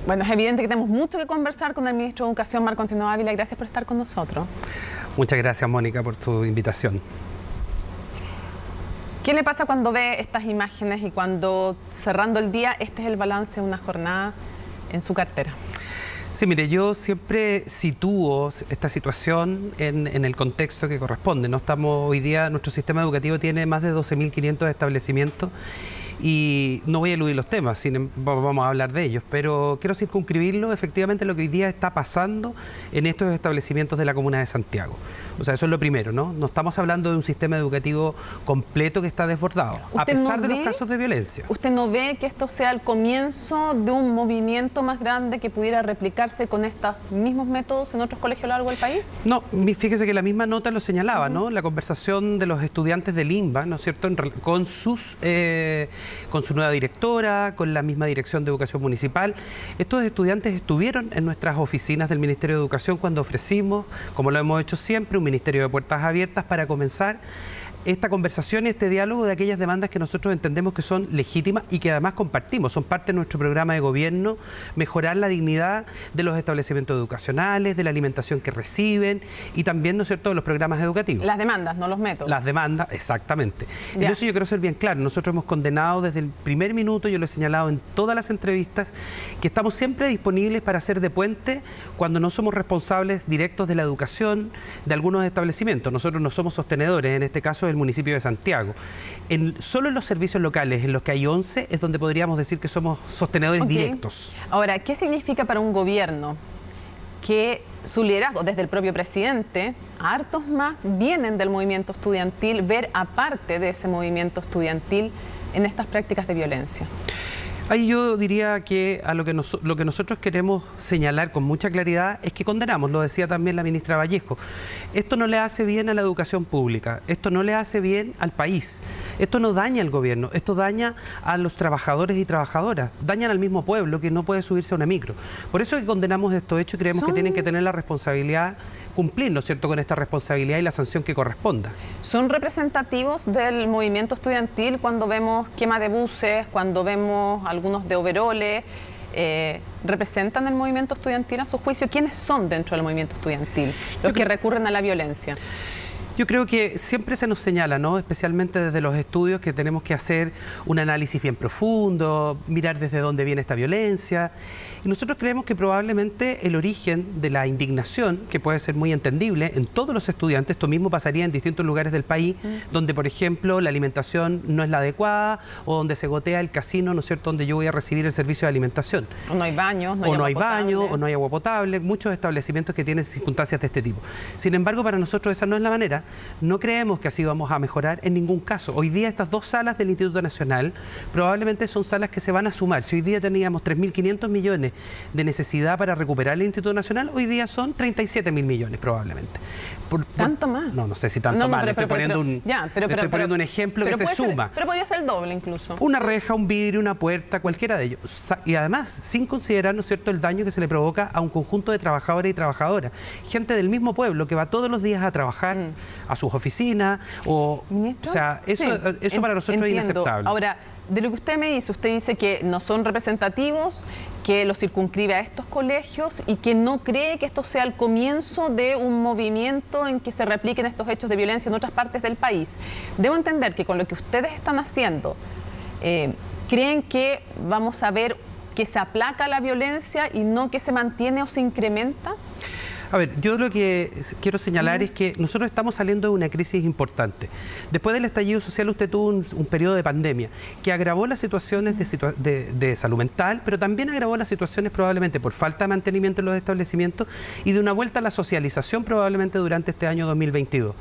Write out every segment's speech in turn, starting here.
Bueno, es evidente que tenemos mucho que conversar con el ministro de Educación, Marco Antonio Ávila. Gracias por estar con nosotros. Muchas gracias, Mónica, por tu invitación. ¿Qué le pasa cuando ve estas imágenes y cuando, cerrando el día, este es el balance de una jornada en su cartera? Sí, mire, yo siempre sitúo esta situación en el contexto que corresponde. No estamos hoy día, nuestro sistema educativo tiene más de 12.500 establecimientos y no voy a eludir los temas, vamos a hablar de ellos, pero quiero circunscribirlo efectivamente lo que hoy día está pasando en estos establecimientos de la Comuna de Santiago. O sea, eso es lo primero, ¿no? No estamos hablando de un sistema educativo completo que está desbordado, a pesar de los casos de violencia. ¿Usted no ve que esto sea el comienzo de un movimiento más grande que pudiera replicarse con estos mismos métodos en otros colegios a lo largo del país? No, fíjese que la misma nota lo señalaba, ¿no? La conversación de los estudiantes del INBA, ¿no es cierto?, con su nueva directora, con la misma dirección de educación municipal. Estos estudiantes estuvieron en nuestras oficinas del Ministerio de Educación cuando ofrecimos, como lo hemos hecho siempre, un ministerio de puertas abiertas para comenzar esta conversación y este diálogo de aquellas demandas que nosotros entendemos que son legítimas y que además compartimos, son parte de nuestro programa de gobierno, mejorar la dignidad de los establecimientos educacionales, de la alimentación que reciben y también, ¿no es cierto?, de los programas educativos. Las demandas, no los métodos. Las demandas, exactamente. Y eso yo quiero ser bien claro, nosotros hemos condenado desde el primer minuto, yo lo he señalado en todas las entrevistas, que estamos siempre disponibles para hacer de puente cuando no somos responsables directos de la educación de algunos establecimientos. Nosotros no somos sostenedores, en este caso el municipio de Santiago. Solo en los servicios locales, en los que hay 11, es donde podríamos decir que somos sostenedores directos. Ahora, ¿qué significa para un gobierno que su liderazgo, desde el propio presidente, hartos más vienen del movimiento estudiantil, ver aparte de ese movimiento estudiantil en estas prácticas de violencia? Ahí yo diría que lo que nosotros queremos señalar con mucha claridad es que condenamos, lo decía también la ministra Vallejo. Esto no le hace bien a la educación pública, esto no le hace bien al país, esto no daña al gobierno, esto daña a los trabajadores y trabajadoras, dañan al mismo pueblo que no puede subirse a una micro. Por eso es que condenamos estos hechos y creemos que tienen que tener la responsabilidad, cumplir, ¿no es cierto?, con esta responsabilidad y la sanción que corresponda. ¿Son representativos del movimiento estudiantil cuando vemos quema de buses, cuando vemos algunos de overoles? ¿Representan el movimiento estudiantil a su juicio? ¿Quiénes son dentro del movimiento estudiantil los que recurren a la violencia? Yo creo que siempre se nos señala, ¿no?, especialmente desde los estudios, que tenemos que hacer un análisis bien profundo, mirar desde dónde viene esta violencia. Y nosotros creemos que probablemente el origen de la indignación, que puede ser muy entendible en todos los estudiantes, esto mismo pasaría en distintos lugares del país, donde, por ejemplo, la alimentación no es la adecuada o donde se gotea el casino, ¿no es cierto?, donde yo voy a recibir el servicio de alimentación. O no hay baños, o no hay baño, o no hay agua potable, muchos establecimientos que tienen circunstancias de este tipo. Sin embargo, para nosotros esa no es la manera. No creemos que así vamos a mejorar en ningún caso. Hoy día estas dos salas del Instituto Nacional probablemente son salas que se van a sumar. Si hoy día teníamos 3.500 millones de necesidad para recuperar el Instituto Nacional, hoy día son 37.000 millones probablemente. ¿Tanto más? No sé si tanto más. Estoy poniendo un ejemplo que se suma. Pero podría ser el doble incluso. Una reja, un vidrio, una puerta, cualquiera de ellos. Y además, sin considerar, ¿no es cierto?, el daño que se le provoca a un conjunto de trabajadores y trabajadoras. Gente del mismo pueblo que va todos los días a trabajar a sus oficinas. ¿Ministro? O sea, eso para nosotros es inaceptable. Ahora, de lo que usted me dice, usted dice que no son representativos, que los circunscribe a estos colegios y que no cree que esto sea el comienzo de un movimiento en que se repliquen estos hechos de violencia en otras partes del país. Debo entender que con lo que ustedes están haciendo, ¿creen que vamos a ver que se aplaca la violencia y no que se mantiene o se incrementa? A ver, yo lo que quiero señalar es que nosotros estamos saliendo de una crisis importante. Después del estallido social usted tuvo un periodo de pandemia que agravó las situaciones de salud mental, pero también agravó las situaciones probablemente por falta de mantenimiento en los establecimientos y de una vuelta a la socialización probablemente durante este año 2022.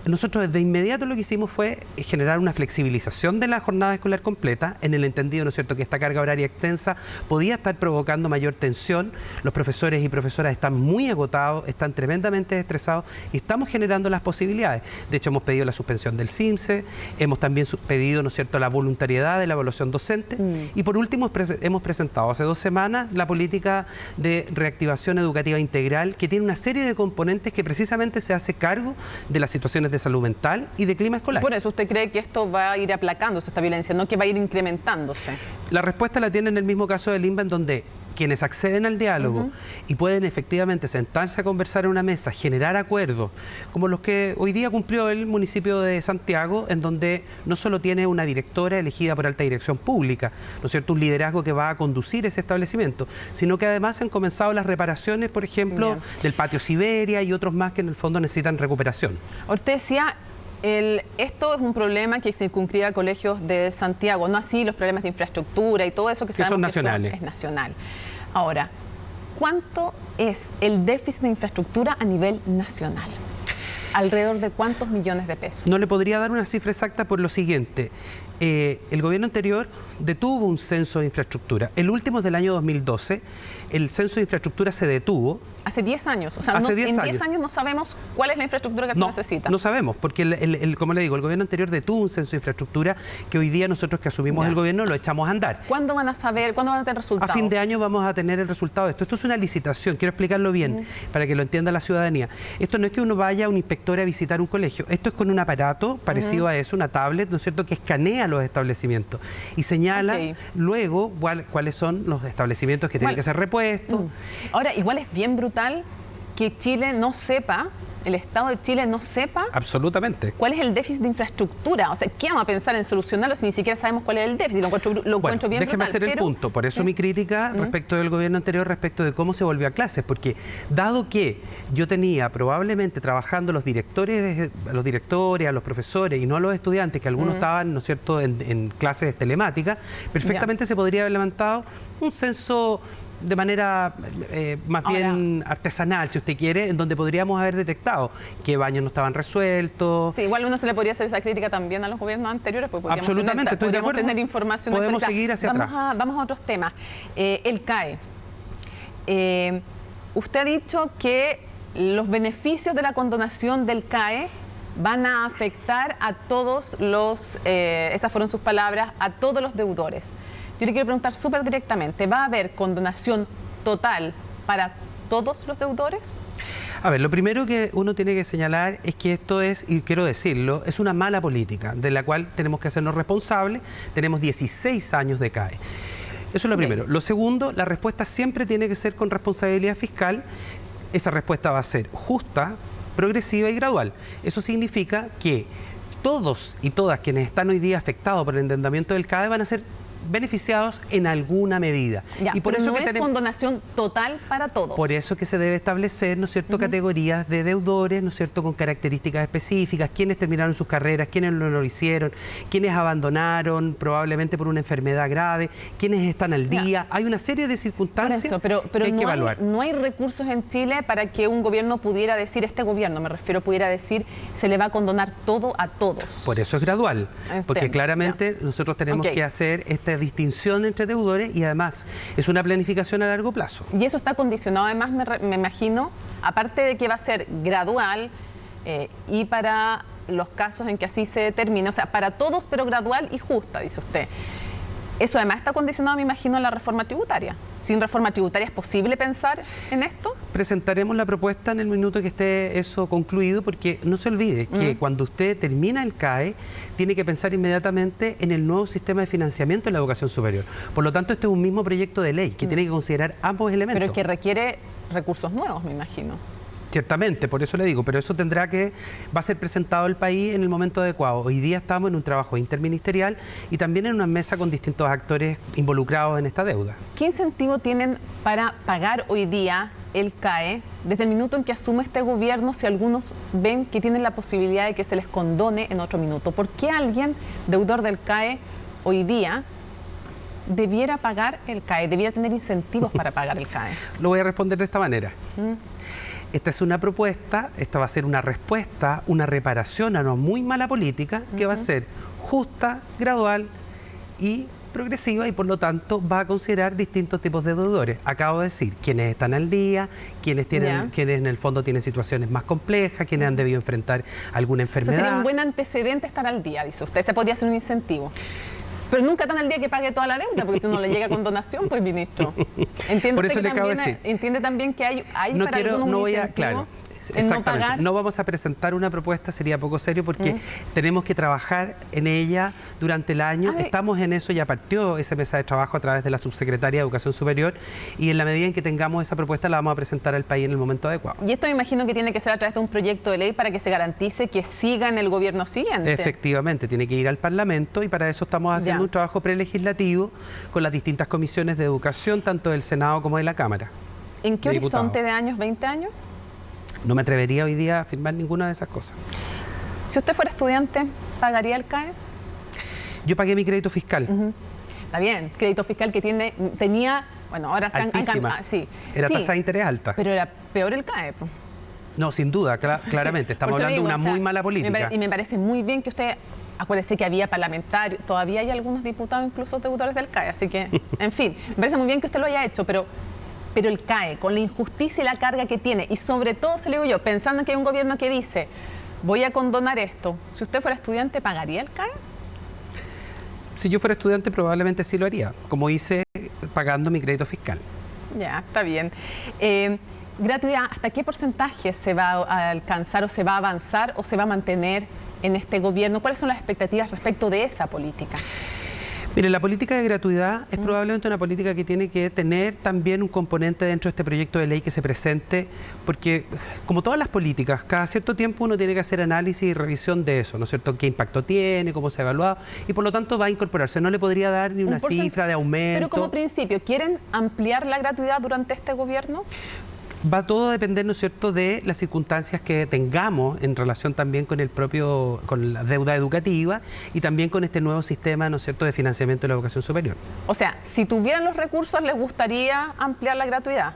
Nosotros de inmediato lo que hicimos fue generar una flexibilización de la jornada escolar completa, en el entendido, ¿no es cierto?, que esta carga horaria extensa podía estar provocando mayor tensión. Los profesores y profesoras están muy agotados, están tremendamente estresados y estamos generando las posibilidades. De hecho, hemos pedido la suspensión del CIMSE, hemos también pedido, ¿no es cierto?, la voluntariedad de la evaluación docente y por último hemos presentado hace 2 semanas la política de reactivación educativa integral, que tiene una serie de componentes que precisamente se hace cargo de las situaciones de de salud mental y de clima escolar. Por eso usted cree que esto va a ir aplacándose, esta violencia, no que va a ir incrementándose. La respuesta la tiene en el mismo caso del INVA, en donde quienes acceden al diálogo y pueden efectivamente sentarse a conversar en una mesa, generar acuerdos, como los que hoy día cumplió el municipio de Santiago, en donde no solo tiene una directora elegida por alta dirección pública, ¿no es cierto?, un liderazgo que va a conducir ese establecimiento, sino que además han comenzado las reparaciones, por ejemplo, del patio Siberia y otros más que en el fondo necesitan recuperación. Usted decía, esto es un problema que circunscribe a colegios de Santiago, no así los problemas de infraestructura y todo eso que sabemos son nacionales. Es nacional. Ahora, ¿cuánto es el déficit de infraestructura a nivel nacional? ¿Alrededor de cuántos millones de pesos? No le podría dar una cifra exacta por lo siguiente. El gobierno anterior detuvo un censo de infraestructura. El último es del año 2012. El censo de infraestructura se detuvo. Hace 10 años. O sea, en 10 años no sabemos cuál es la infraestructura que se necesita. No sabemos, porque como le digo, el gobierno anterior detuvo un censo de infraestructura que hoy día nosotros que asumimos el gobierno lo echamos a andar. ¿Cuándo van a saber, cuándo van a tener resultados? A fin de año vamos a tener el resultado de esto. Esto es una licitación, quiero explicarlo bien para que lo entienda la ciudadanía. Esto no es que uno vaya a un inspector a visitar un colegio. Esto es con un aparato parecido a eso, una tablet, ¿no es cierto?, que escanea los establecimientos y señala luego cuáles son los establecimientos que tienen que ser repuestos. Ahora, igual es bien brutal que Chile no sepa, el Estado de Chile no sepa absolutamente cuál es el déficit de infraestructura. O sea, ¿qué vamos a pensar en solucionarlo si ni siquiera sabemos cuál es el déficit? Lo encuentro bien déjeme brutal, hacer el punto. Por eso mi crítica respecto del gobierno anterior, respecto de cómo se volvió a clases, porque dado que yo tenía probablemente trabajando a los directores, a los profesores y no a los estudiantes, que algunos estaban, ¿no es cierto?, en clases telemáticas, perfectamente se podría haber levantado un censo de manera más bien artesanal, si usted quiere, en donde podríamos haber detectado qué baños no estaban resueltos. Sí, igual uno se le podría hacer esa crítica también a los gobiernos anteriores, pues absolutamente, estoy de acuerdo. Tener información. Podemos seguir hacia atrás. Vamos a otros temas. El CAE. Usted ha dicho que los beneficios de la condonación del CAE van a afectar a todos los, esas fueron sus palabras, a todos los deudores. Yo le quiero preguntar súper directamente, ¿va a haber condonación total para todos los deudores? A ver, lo primero que uno tiene que señalar es que esto es, y quiero decirlo, es una mala política de la cual tenemos que hacernos responsables. Tenemos 16 años de CAE. Eso es lo primero. Lo segundo, la respuesta siempre tiene que ser con responsabilidad fiscal. Esa respuesta va a ser justa, progresiva y gradual. Eso significa que todos y todas quienes están hoy día afectados por el endeudamiento del CAE van a ser beneficiados en alguna medida. Y por eso no es condonación total para todos. Por eso que se debe establecer, ¿no es cierto?, categorías de deudores, ¿no es cierto?, con características específicas, quienes terminaron sus carreras, quienes no lo hicieron, quienes abandonaron probablemente por una enfermedad grave, quienes están al día. Hay una serie de circunstancias pero que hay que evaluar. No hay recursos en Chile para que un gobierno pudiera decir, este gobierno, me refiero, pudiera decir, se le va a condonar todo a todos. Por eso es gradual, porque claramente nosotros tenemos que hacer esta distinción entre deudores y además es una planificación a largo plazo. Y eso está condicionado además, me imagino, aparte de que va a ser gradual y para los casos en que así se determine, o sea, para todos pero gradual y justa, dice usted. Eso además está condicionado, me imagino, a la reforma tributaria. ¿Sin reforma tributaria es posible pensar en esto? Presentaremos la propuesta en el minuto que esté eso concluido, porque no se olvide que cuando usted termina el CAE, tiene que pensar inmediatamente en el nuevo sistema de financiamiento en la educación superior. Por lo tanto, este es un mismo proyecto de ley que tiene que considerar ambos elementos. Pero que requiere recursos nuevos, me imagino. Ciertamente, por eso le digo, pero eso va a ser presentado al país en el momento adecuado. Hoy día estamos en un trabajo interministerial y también en una mesa con distintos actores involucrados en esta deuda. ¿Qué incentivo tienen para pagar hoy día el CAE desde el minuto en que asume este gobierno, si algunos ven que tienen la posibilidad de que se les condone en otro minuto? ¿Por qué alguien deudor del CAE hoy día debiera pagar el CAE, debiera tener incentivos para pagar el CAE? Lo voy a responder de esta manera. Esta es una propuesta, esta va a ser una respuesta, una reparación a una muy mala política que va a ser justa, gradual y progresiva, y por lo tanto va a considerar distintos tipos de deudores. Acabo de decir quienes están al día, quienes en el fondo tienen situaciones más complejas, quienes han debido enfrentar alguna enfermedad. O sea, sería un buen antecedente estar al día, dice usted. Ese podría ser un incentivo. Pero nunca tan al día que pague toda la deuda, porque si no le llega con donación, pues, ministro. Por eso le acabo de decir. ¿Entiende también que hay para algunos incentivos? Claro, en no pagar. No vamos a presentar una propuesta, sería poco serio, porque tenemos que trabajar en ella durante el año. Estamos en eso, ya partió esa mesa de trabajo a través de la subsecretaria de Educación Superior, y en la medida en que tengamos esa propuesta la vamos a presentar al país en el momento adecuado. Y esto me imagino que tiene que ser a través de un proyecto de ley para que se garantice que siga en el gobierno siguiente. Efectivamente, tiene que ir al Parlamento, y para eso estamos haciendo un trabajo prelegislativo con las distintas comisiones de educación, tanto del Senado como de la Cámara. ¿En qué horizonte de años? ¿20 años? No me atrevería hoy día a afirmar ninguna de esas cosas. Si usted fuera estudiante, ¿pagaría el CAE? Yo pagué mi crédito fiscal. Está bien, crédito fiscal que tenía, bueno, ahora se han cambiado. Sí. Era tasa de interés alta. Pero era peor el CAE. Pues. No, sin duda, claramente. Estamos hablando de una muy mala política. Y me parece muy bien que usted, acuérdese que había parlamentarios, todavía hay algunos diputados, incluso deudores del CAE, así que, en fin, me parece muy bien que usted lo haya hecho, pero el CAE, con la injusticia y la carga que tiene, y sobre todo, se le digo yo, pensando en que hay un gobierno que dice, voy a condonar esto, si usted fuera estudiante, ¿pagaría el CAE? Si yo fuera estudiante, probablemente sí lo haría, como hice pagando mi crédito fiscal. Ya, está bien. Gratuidad, ¿hasta qué porcentaje se va a alcanzar o se va a avanzar o se va a mantener en este gobierno? ¿Cuáles son las expectativas respecto de esa política? Mire, la política de gratuidad es probablemente una política que tiene que tener también un componente dentro de este proyecto de ley que se presente, porque como todas las políticas, cada cierto tiempo uno tiene que hacer análisis y revisión de eso, ¿no es cierto? ¿Qué impacto tiene? ¿Cómo se ha evaluado? Y por lo tanto va a incorporarse. No le podría dar ni una cifra de aumento. Pero como principio, ¿quieren ampliar la gratuidad durante este gobierno? Va todo a depender, ¿no es cierto?, de las circunstancias que tengamos en relación también con con la deuda educativa y también con este nuevo sistema, ¿no es cierto?, de financiamiento de la educación superior. O sea, si tuvieran los recursos, ¿les gustaría ampliar la gratuidad?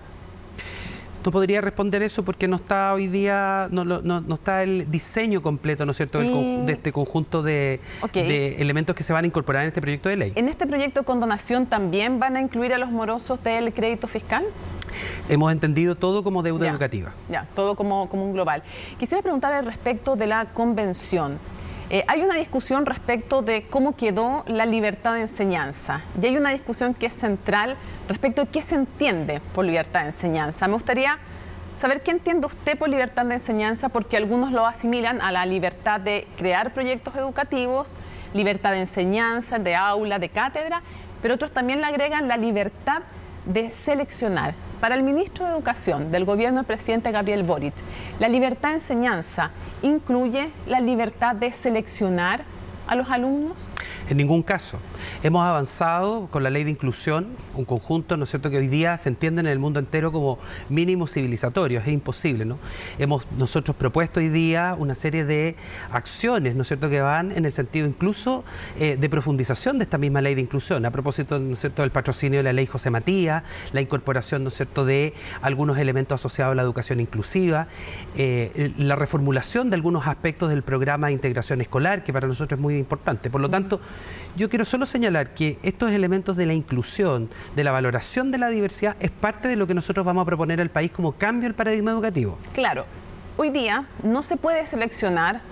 No podría responder eso porque no está hoy día, no está el diseño completo, ¿no es cierto?, de este conjunto de elementos que se van a incorporar en este proyecto de ley. ¿En este proyecto de condonación también van a incluir a los morosos del crédito fiscal? Hemos entendido todo como deuda educativa. Ya, todo como un global. Quisiera preguntarle respecto de la convención. Hay una discusión respecto de cómo quedó la libertad de enseñanza y hay una discusión que es central respecto de qué se entiende por libertad de enseñanza. Me gustaría saber qué entiende usted por libertad de enseñanza, porque algunos lo asimilan a la libertad de crear proyectos educativos, libertad de enseñanza, de aula, de cátedra, pero otros también le agregan la libertad de seleccionar. Para el ministro de Educación del gobierno del presidente Gabriel Boric, la libertad de enseñanza incluye la libertad de seleccionar a los alumnos? En ningún caso. Hemos avanzado con la ley de inclusión, un conjunto, ¿no es cierto?, que hoy día se entiende en el mundo entero como mínimos civilizatorios, es imposible, ¿no? Hemos nosotros propuesto hoy día una serie de acciones, ¿no es cierto?, que van en el sentido incluso de profundización de esta misma ley de inclusión, a propósito, ¿no es cierto?, del patrocinio de la ley José Matías, la incorporación, ¿no es cierto?, de algunos elementos asociados a la educación inclusiva, la reformulación de algunos aspectos del programa de integración escolar, que para nosotros es muy importante. Por lo tanto, yo quiero solo señalar que estos elementos de la inclusión, de la valoración de la diversidad, es parte de lo que nosotros vamos a proponer al país como cambio al paradigma educativo. Claro, hoy día no se puede seleccionar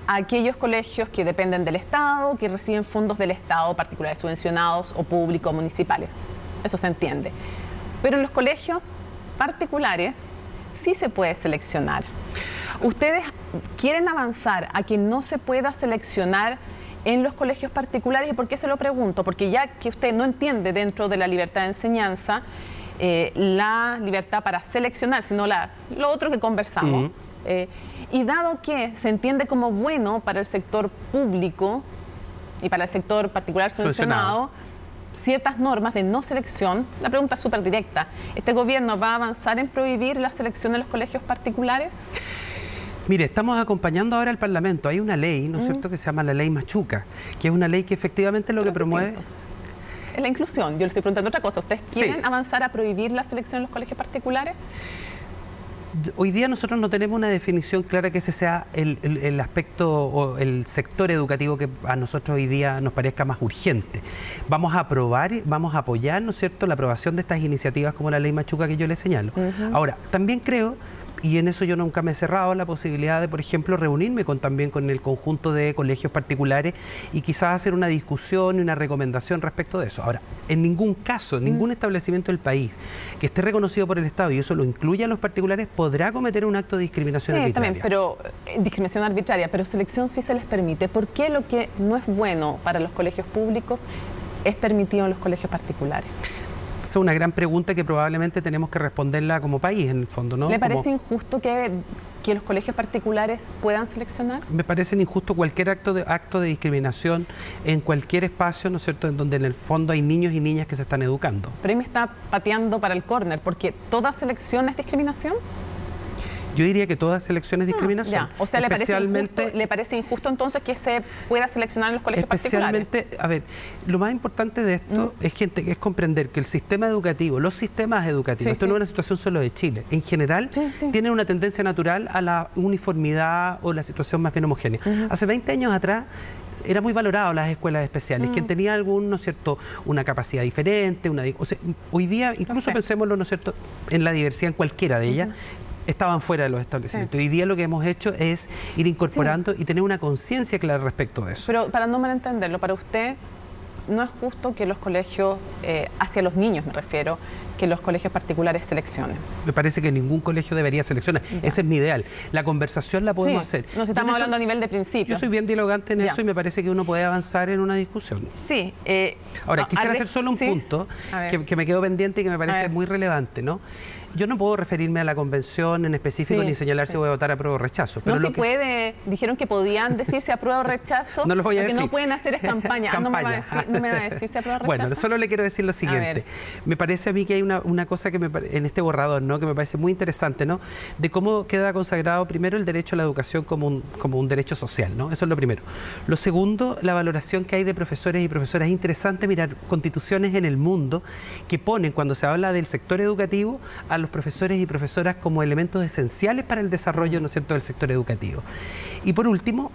a aquellos colegios que dependen del Estado, que reciben fondos del Estado, particulares subvencionados o públicos municipales. Eso se entiende. Pero en los colegios particulares sí se puede seleccionar. ¿Ustedes quieren avanzar a que no se pueda seleccionar en los colegios particulares? ¿Y por qué se lo pregunto? Porque ya que usted no entiende dentro de la libertad de enseñanza la libertad para seleccionar, sino lo otro que conversamos, y dado que se entiende como bueno para el sector público y para el sector particular subvencionado ciertas normas de no selección, la pregunta es súper directa. ¿Este gobierno va a avanzar en prohibir la selección de los colegios particulares? Mire, estamos acompañando ahora al Parlamento. Hay una ley, ¿no es cierto?, que se llama la Ley Machuca, que es una ley que efectivamente lo que promueve... Es la inclusión. Yo le estoy preguntando otra cosa. ¿Ustedes quieren avanzar a prohibir la selección en los colegios particulares? Hoy día nosotros no tenemos una definición clara que ese sea el aspecto o el sector educativo que a nosotros hoy día nos parezca más urgente. Vamos a aprobar, vamos a apoyar, ¿no es cierto?, la aprobación de estas iniciativas como la Ley Machuca que yo le señalo. Ahora, también creo y en eso yo nunca me he cerrado la posibilidad de, por ejemplo, reunirme también con el conjunto de colegios particulares y quizás hacer una discusión y una recomendación respecto de eso. Ahora, en ningún caso, en ningún establecimiento del país que esté reconocido por el Estado, y eso lo incluye a los particulares, podrá cometer un acto de discriminación arbitraria. También, pero discriminación arbitraria, pero selección sí se les permite. ¿Por qué lo que no es bueno para los colegios públicos es permitido en los colegios particulares? Esa es una gran pregunta que probablemente tenemos que responderla como país, en el fondo, ¿no? ¿Le parece injusto que los colegios particulares puedan seleccionar? Me parece injusto cualquier acto de discriminación en cualquier espacio, ¿no es cierto?, en donde en el fondo hay niños y niñas que se están educando. Pero ahí me está pateando para el córner, porque ¿toda selección es discriminación? Yo diría que toda selección es discriminación. O sea, ¿le parece injusto entonces que se pueda seleccionar en los colegios particulares? A ver, lo más importante de esto es comprender que el sistema educativo, los sistemas educativos, esto no es una situación solo de Chile, en general tienen una tendencia natural a la uniformidad o la situación más bien homogénea. Hace 20 años atrás era muy valorado las escuelas especiales, quien tenía algún, ¿no es cierto?, una capacidad diferente, hoy día, incluso pensémoslo, ¿no es cierto?, en la diversidad en cualquiera de ellas, estaban fuera de los establecimientos. Hoy día lo que hemos hecho es ir incorporando y tener una conciencia clara respecto de eso. Pero para no malentenderlo, para usted no es justo que los colegios, hacia los niños me refiero, que los colegios particulares seleccionen. Me parece que ningún colegio debería seleccionar. Ese es mi ideal. La conversación la podemos hacer. Nos estamos hablando a nivel de principio. Yo soy bien dialogante en eso y me parece que uno puede avanzar en una discusión. Sí. Ahora, quisiera hacer solo un punto que me quedó pendiente y que me parece muy relevante, ¿no? Yo no puedo referirme a la convención en específico ni señalar si voy a votar apruebo o rechazo. Pero no, dijeron que podían decir si apruebo o rechazo. No los voy a decir. Lo que no pueden hacer es campaña. No me va a decir si apruebo o rechazo. Bueno, solo le quiero decir lo siguiente. Me parece a mí que hay una cosa que en este borrador, ¿no?, que me parece muy interesante, ¿no?, de cómo queda consagrado primero el derecho a la educación como un derecho social, ¿no? Eso es lo primero. Lo segundo, la valoración que hay de profesores y profesoras. Es interesante mirar constituciones en el mundo que ponen, cuando se habla del sector educativo, a los profesores y profesoras como elementos esenciales para el desarrollo, ¿no es cierto?, del sector educativo. Y por último,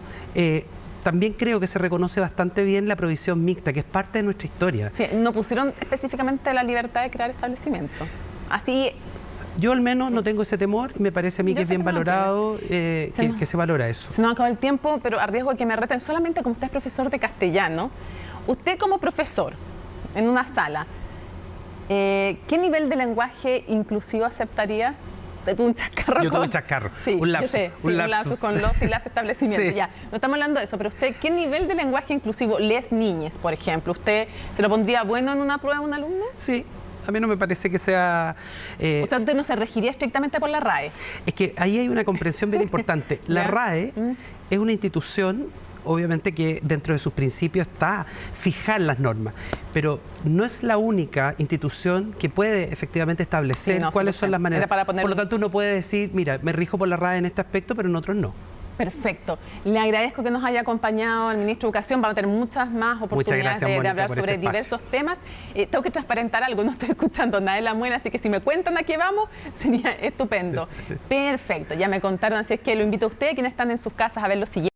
también creo que se reconoce bastante bien la provisión mixta, que es parte de nuestra historia. Sí, no pusieron específicamente la libertad de crear establecimientos. Así... Yo al menos no tengo ese temor y me parece a mí que es bien valorado, que se valora eso. Se nos acabó el tiempo, pero a riesgo de que me reten, solamente como usted es profesor de castellano, usted como profesor en una sala, ¿qué nivel de lenguaje inclusivo aceptaría? ¿Usted tuvo un chascarro? Yo tuve un chascarro, un lapsus. Un lapsus con los y las establecimientos. Ya, no estamos hablando de eso, pero usted, ¿qué nivel de lenguaje inclusivo les niñes, por ejemplo? ¿Usted se lo pondría bueno en una prueba a un alumno? Sí. A mí no me parece que sea... o sea, usted no se regiría estrictamente por la RAE. Es que ahí hay una comprensión bien importante. La RAE es una institución, obviamente, que dentro de sus principios está fijar las normas, pero no es la única institución que puede efectivamente establecer cuáles son las maneras. Por lo tanto, uno puede decir, mira, me rijo por la RAE en este aspecto, pero en otros no. Perfecto. Le agradezco que nos haya acompañado el ministro de Educación. Vamos a tener muchas más oportunidades de hablar sobre diversos temas. Tengo que transparentar algo, no estoy escuchando nada de la muela, así que si me cuentan a qué vamos, sería estupendo. Perfecto, ya me contaron, así es que lo invito a ustedes, quienes están en sus casas, a ver lo siguiente.